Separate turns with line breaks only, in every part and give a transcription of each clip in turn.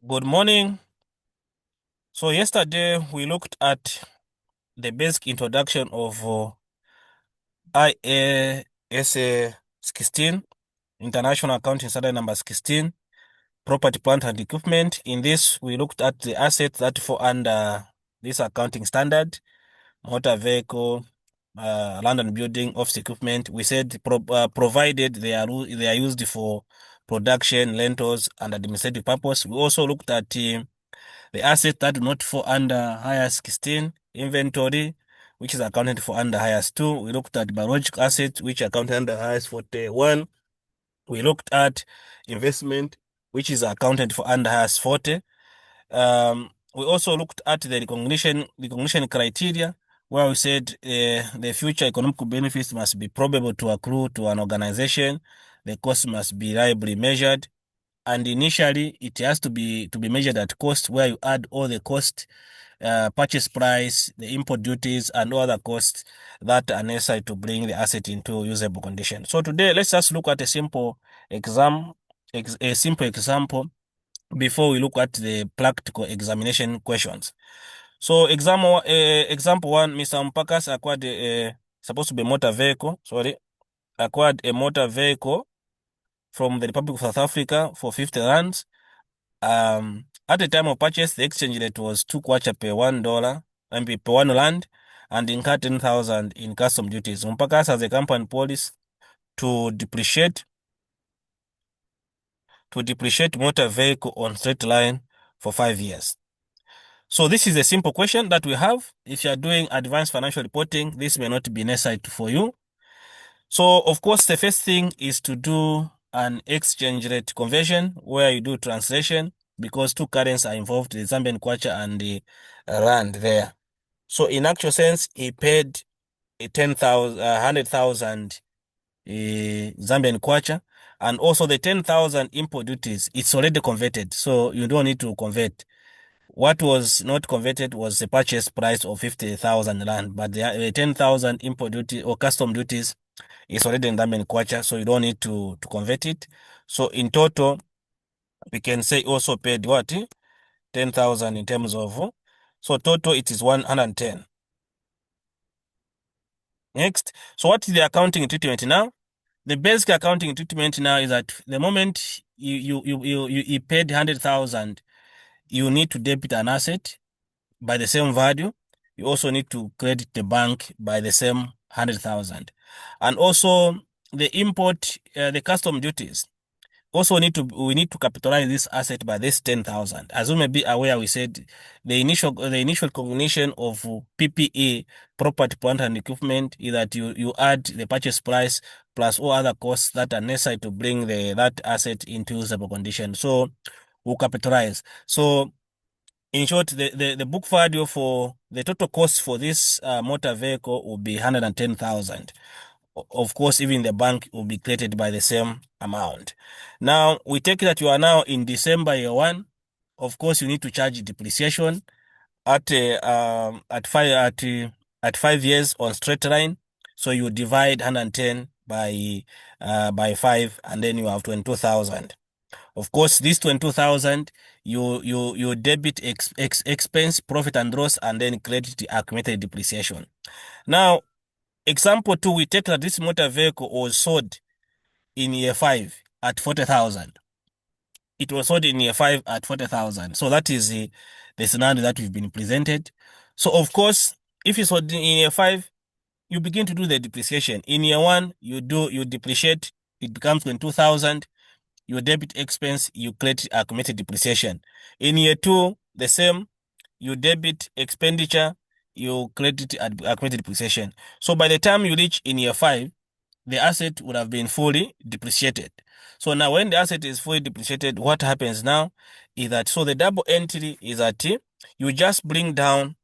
Good morning. So yesterday we looked at the basic introduction of IAS 16, International Accounting Standard number 16, Property, Plant and Equipment. In this, we looked at the assets that fall under this accounting standard: motor vehicle, land and building, office equipment. We said provided they are used for production, rentals, and administrative purpose. We also looked at the assets that do not fall under IAS 16, inventory, which is accounted for under IAS 2. We looked at biological assets, which are accounted under IAS 41. We looked at investment, which is accounted for under IAS 40. We also looked at the recognition criteria, where we said the future economic benefits must be probable to accrue to an organization. The cost must be reliably measured. And initially, it has to be measured at cost, where you add all the cost, purchase price, the import duties, and all other costs that are necessary to bring the asset into usable condition. So today, let's just look at a simple example before we look at the practical examination questions. So example one, Mr. Mupakasi acquired supposed to be a motor vehicle, acquired a motor vehicle from the Republic of South Africa for 50 rands. At the time of purchase, the exchange rate was 2 kwacha per $1 and per 1 rand, and incurred 10,000 in custom duties. Mupakasi has a company policy to depreciate motor vehicle on straight line for 5 years. So this is a simple question that we have. If you are doing advanced financial reporting, this may not be necessary for you. So of course, the first thing is to do an exchange rate conversion, where you do translation, because two currencies are involved, the Zambian kwacha and the rand there. So in actual sense, he paid 100,000 Zambian kwacha, and also the 10,000 import duties, it's already converted, so you don't need to convert. What was not converted was the purchase price of 50,000 rand, but the 10,000 import duty or custom duties is already in Zambian kwacha, so you don't need to convert it. So in total, we can say also paid what? 10,000 in terms of, so total it is 110. Next, so what is the accounting treatment now? The basic accounting treatment now is that the moment you paid 100,000, you need to debit an asset by the same value. You also need to credit the bank by the same 100,000. And also the import, the custom duties. Also we need to capitalize this asset by this 10,000. As you may be aware, we said the initial recognition of PPE, property, plant and equipment, is that you add the purchase price plus all other costs that are necessary to bring that asset into usable condition. So we'll capitalize. So in short, the book value for the total cost for this motor vehicle will be 110,000. Of course, even the bank will be created by the same amount. Now, we take that you are now in December year 1. Of course, you need to charge depreciation at 5 years on straight line. So you divide 110 by 5, and then you have 22,000. Of course, this 22,000, you debit expense, profit and loss, and then credit the accumulated depreciation. Now, example 2, we take that this motor vehicle was sold in year 5 at 40,000. It was sold in year 5 at 40,000. So that is the scenario that we've been presented. So of course, if you sold in year 5, you begin to do the depreciation. In year 1, you depreciate, it becomes 22,000. You debit expense, you credit accumulated depreciation. In year 2, the same, you debit expenditure, you credit accumulated depreciation. So by the time you reach in year 5, the asset would have been fully depreciated. So now when the asset is fully depreciated, what happens now is that, so the double entry is that you just bring down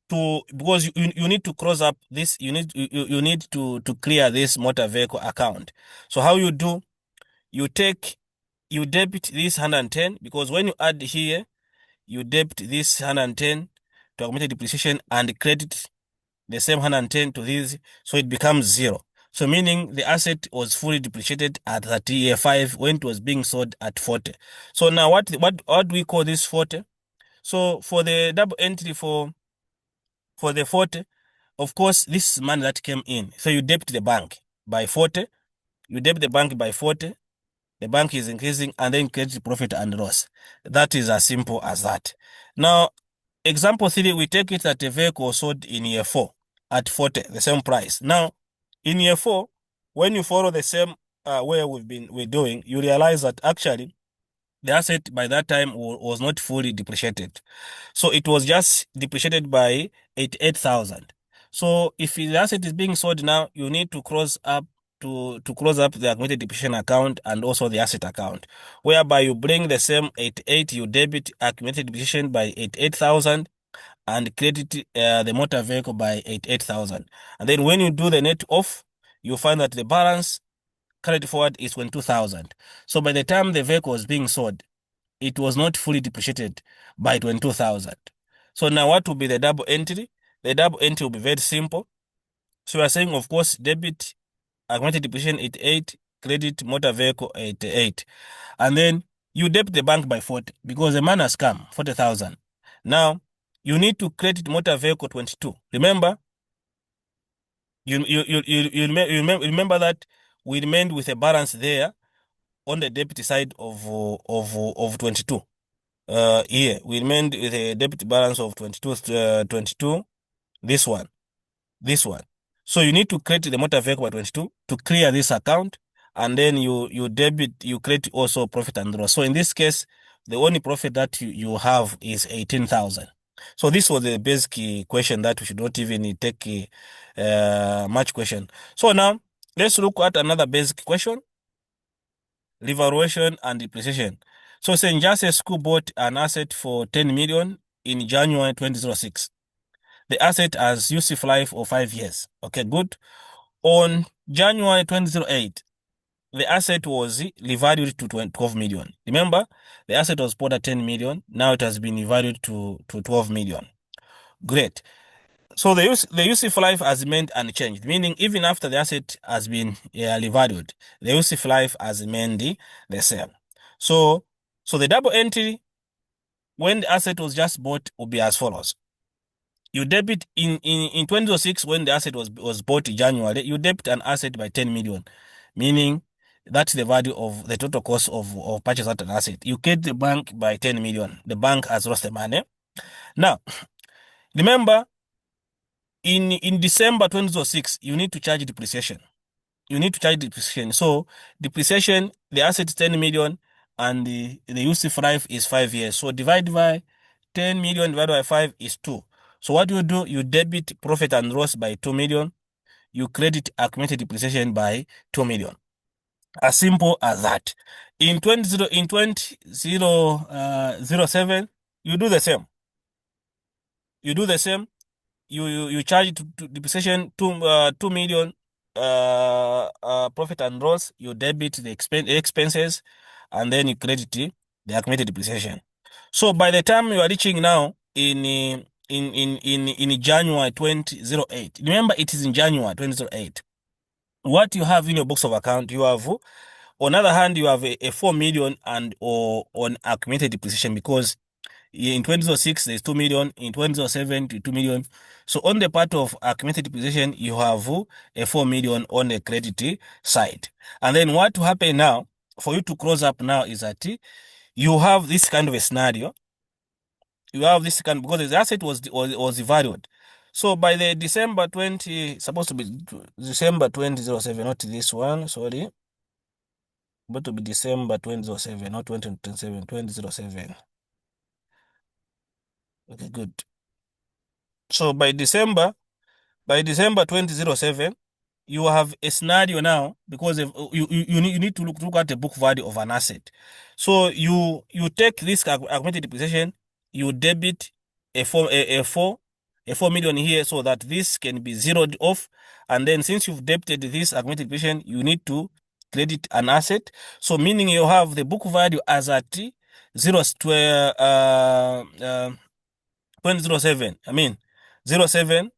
because you need to cross up this, you need to clear this motor vehicle account. So how you do, you debit this 110, because when you add here, you debit this 110 to accumulated depreciation and credit the same 110 to this, so it becomes 0. So meaning the asset was fully depreciated at 30 year 5 when it was being sold at 40. So now what do we call this 40? So for the double entry for the 40, of course, this is money that came in. So you debt the bank by 40, you debt the bank by 40, the bank is increasing, and then credit profit and loss. That is as simple as that. Now, example 3, we take it that a vehicle sold in year 4 at 40, the same price. Now, in year 4, when you follow the same way we're doing, you realize that actually the asset by that time was not fully depreciated. So it was just depreciated by 88,000. So if the asset is being sold now, you need to close up the accumulated depreciation account and also the asset account, whereby you bring the same 88, you debit accumulated depreciation by 88,000 and credit the motor vehicle by 88,000. And then when you do the net off, you find that the balance carried forward is 22,000. So by the time the vehicle was being sold, it was not fully depreciated by 22,000. So now what will be the double entry? The double entry will be very simple. So we are saying, of course, debit accumulated depreciation 88, credit motor vehicle 88. And then you debt the bank by 40 because the man has come, 40,000. Now, you need to credit motor vehicle 22. Remember, you remember that we remained with a balance there on the debit side of 22. Here we remained with a debit balance of 22, this one. So you need to credit the motor vehicle by 22 to clear this account, and then you credit also profit and loss. So in this case, the only profit that you have is 18,000. So this was the basic question that we should not even take much question. So now let's look at another basic question: revaluation and depreciation. So St. Joseph School bought an asset for 10 million in January 2006. The asset has useful life of 5 years. Okay, good. On January 2008, the asset was revalued to 12 million. Remember, the asset was bought at 10 million. Now it has been revalued to 12 million. Great. So the useful life has remained unchanged, meaning even after the asset has been revalued, the useful life has remained the same. So the double entry when the asset was just bought will be as follows. You debit in 2006 when the asset was bought in January, you debit an asset by 10 million, meaning that's the value of the total cost of purchase of an asset. You get the bank by 10 million. The bank has lost the money. Now, remember, in December 2006, you need to charge depreciation. So depreciation, the asset is 10 million and the useful life is 5 years. So divide by 10 million divided by 5 is 2. So what you do, you debit profit and loss by 2 million. You credit accumulated depreciation by 2 million. As simple as that. In 2007, you do the same. You charge to depreciation 2 million profit and loss. You debit the expenses, and then you credit the accumulated depreciation. So by the time you are reaching now in January 2008, remember it is in January 2008. What you have in your books of account, you have, on the other hand, you have a 4 million and on accumulated depreciation, because in 2006 there's 2 million, in 2007 2 million. So on the part of accumulated depreciation, you have a 4 million on the credit side. And then what will happen now for you to close up now is that you have this kind of a scenario. Because the asset was valued. So by the December 20, supposed to be December 2007, not this one, sorry. But to be December 2007, not 2027, 2007. Okay, good. So by December 2007, you have a scenario now, because you need to look at the book value of an asset. So you take this accumulated depreciation, you debit a 4 million here, so that this can be zeroed off. And then since you've debited this accumulated depreciation, you need to credit an asset. So meaning you have the book value as at 2007. I mean 07.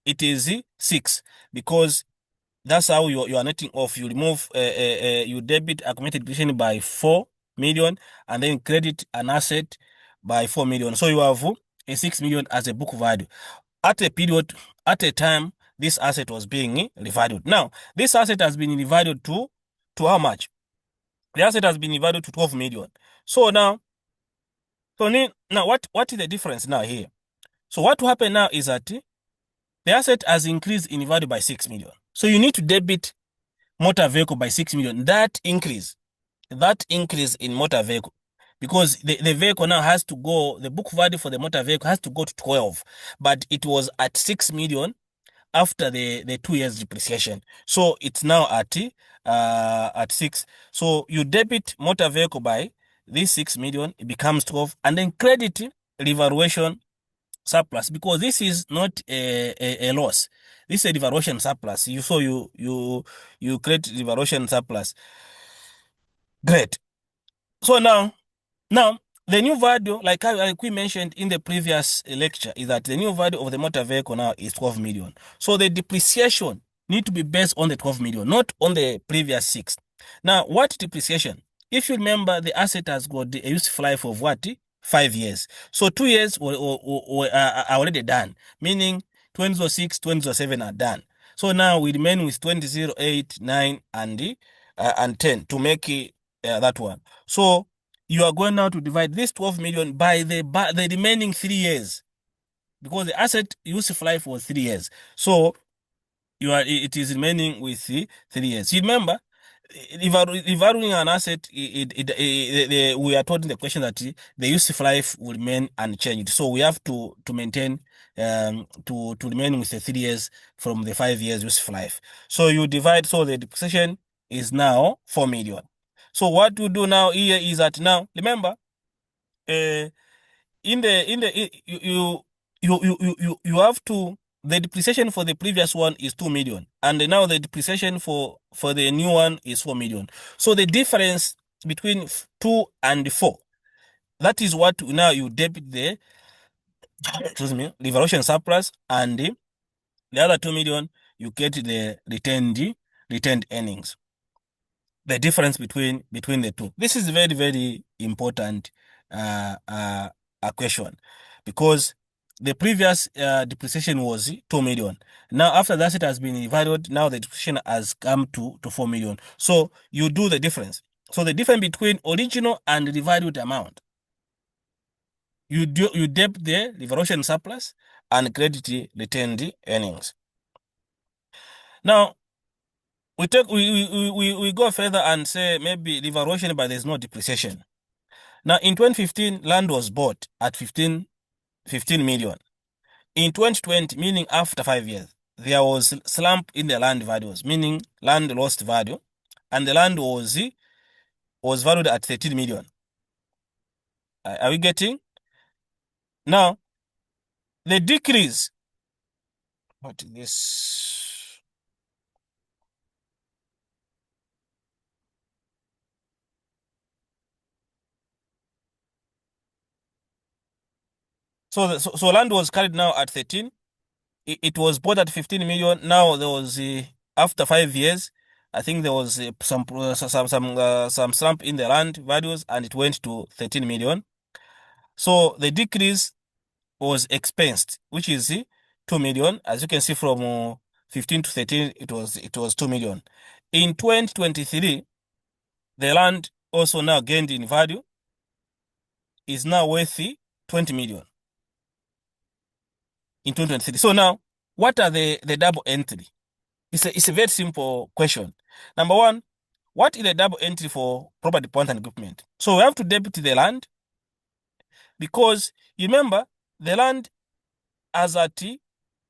It is 6, because That's how you are netting off. You remove, you debit accumulated depreciation by 4 million and then credit an asset by 4 million. So you have a 6 million as a book value. At a period, at a time, this asset was being revalued. Now, this asset has been revalued to how much? The asset has been revalued to 12 million. So now, what is the difference now here? So what will happen now is that the asset has increased in value by 6 million. So you need to debit motor vehicle by 6 million. That increase in motor vehicle, because the vehicle now has to go, the book value for the motor vehicle has to go to 12, but it was at 6 million after the 2 years depreciation. So it's now at 6. So you debit motor vehicle by this 6 million, it becomes 12, and then credit revaluation surplus, because this is not a loss. This is a revaluation surplus. You create revaluation surplus. Great. So now the new value, like we mentioned in the previous lecture, is that the new value of the motor vehicle now is 12 million. So the depreciation need to be based on the 12 million, not on the previous 6. Now, what depreciation? If you remember, the asset has got a useful life of what? 5 years. So 2 years are already done, meaning 2006, 2007 are done. So now we remain with 2008, 9, and 10 to make that one. So you are going now to divide this 12 million by the remaining 3 years, because the asset useful life was 3 years. So it is remaining with 3 years. You remember, evaluating an asset, we are told in the question that the useful life will remain unchanged. So we have to maintain to remain with the 3 years from the 5 years useful life. So you divide, so the depreciation is now 4 million. So what we do now here is that, now remember, uh, you have to, the depreciation for the previous one is 2 million, and now the depreciation for the new one is 4 million. So the difference between 2 and 4, that is what now you debit the revaluation surplus, and the other 2 million you get the retained earnings. The difference between the two. This is very, very important question, because the previous depreciation was 2 million. Now, after that it has been revalued, now the depreciation has come to 4 million. So you do the difference. So the difference between original and revalued amount, you debit the revaluation surplus and credit the retained earnings. Now, we go further and say maybe revaluation, but there's no depreciation. Now, in 2015, land was bought at 15 million. In 2020, meaning after 5 years, there was slump in the land values, meaning land lost value, and the land was valued at 13 million. Are we getting? Now, the decrease, what is this? So land was carried now at 13. It was bought at 15 million. Now there was after 5 years, I think there was some slump in the land values, and it went to 13 million. So the decrease was expensed, which is 2 million. As you can see, from 15 to 13, it was 2 million. In 2023, the land also now gained in value, is now worth 20 million in 2023. So now, what are the double entry? It's a very simple question. Number one, what is the double entry for property, plant, and equipment? So we have to debit the land, because you remember the land as at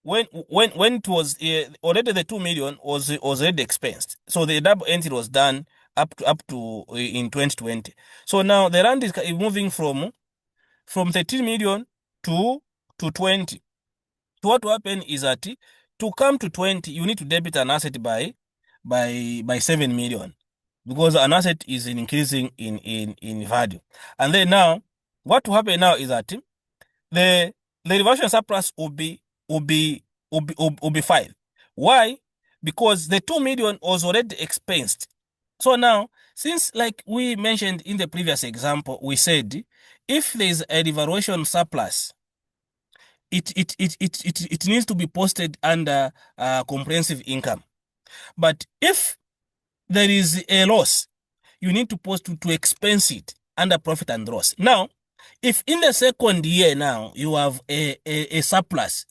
when it was already, the 2 million was already expensed. So the double entry was done up to in 2020. So now the land is moving from 13 million to 20. So what will happen is that to come to 20, you need to debit an asset by 7 million, because an asset is increasing in value. And then now, what will happen now is that the reversion surplus will be 5. Why? because the 2 million was already expensed. So now, since like we mentioned in the previous example, we said if there's a revaluation surplus, it needs to be posted under comprehensive income. But if there is a loss, you need to post to expense it under profit and loss. Now, if in the second year now you have a surplus,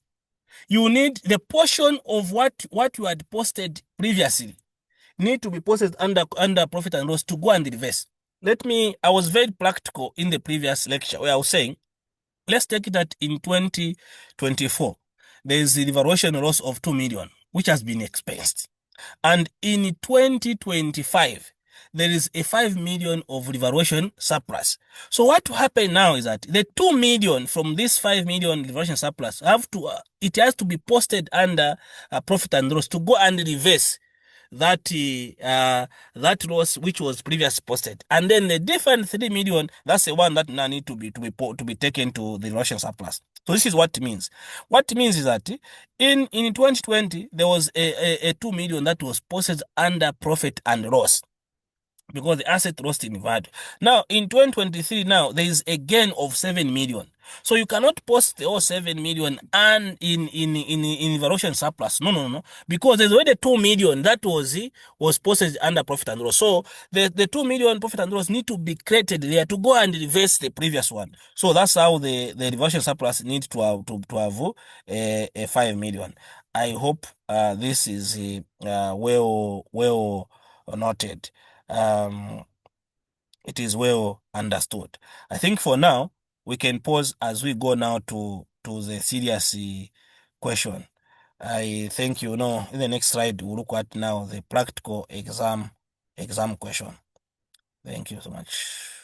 you need the portion of what you had posted previously need to be posted under profit and loss to go and reverse. I was very practical in the previous lecture where I was saying, let's take it that in 2024, there is a revaluation loss of 2 million, which has been expensed. And in 2025, there is a 5 million of revaluation surplus. So what will happen now is that the 2 million from this 5 million revaluation surplus it has to be posted under profit and loss to go and reverse that loss which was previously posted, and then the different 3 million, that's the one that now need to be taken to the Russian surplus. So this is what it means. What it means is that in 2020 there was a 2 million that was posted under profit and loss, because the asset lost in value. Now, in 2023, now there is a gain of 7 million. So you cannot post the whole 7 million and in valuation surplus. No. Because there's already 2 million that was posted under profit and loss. So the 2 million profit and loss need to be created there to go and reverse the previous one. So that's how the valuation surplus needs to have a 5 million. I hope this is well noted. It is well understood. I think for now we can pause as we go now to the serious question. I think in the next slide we'll look at now the practical exam question. Thank you so much.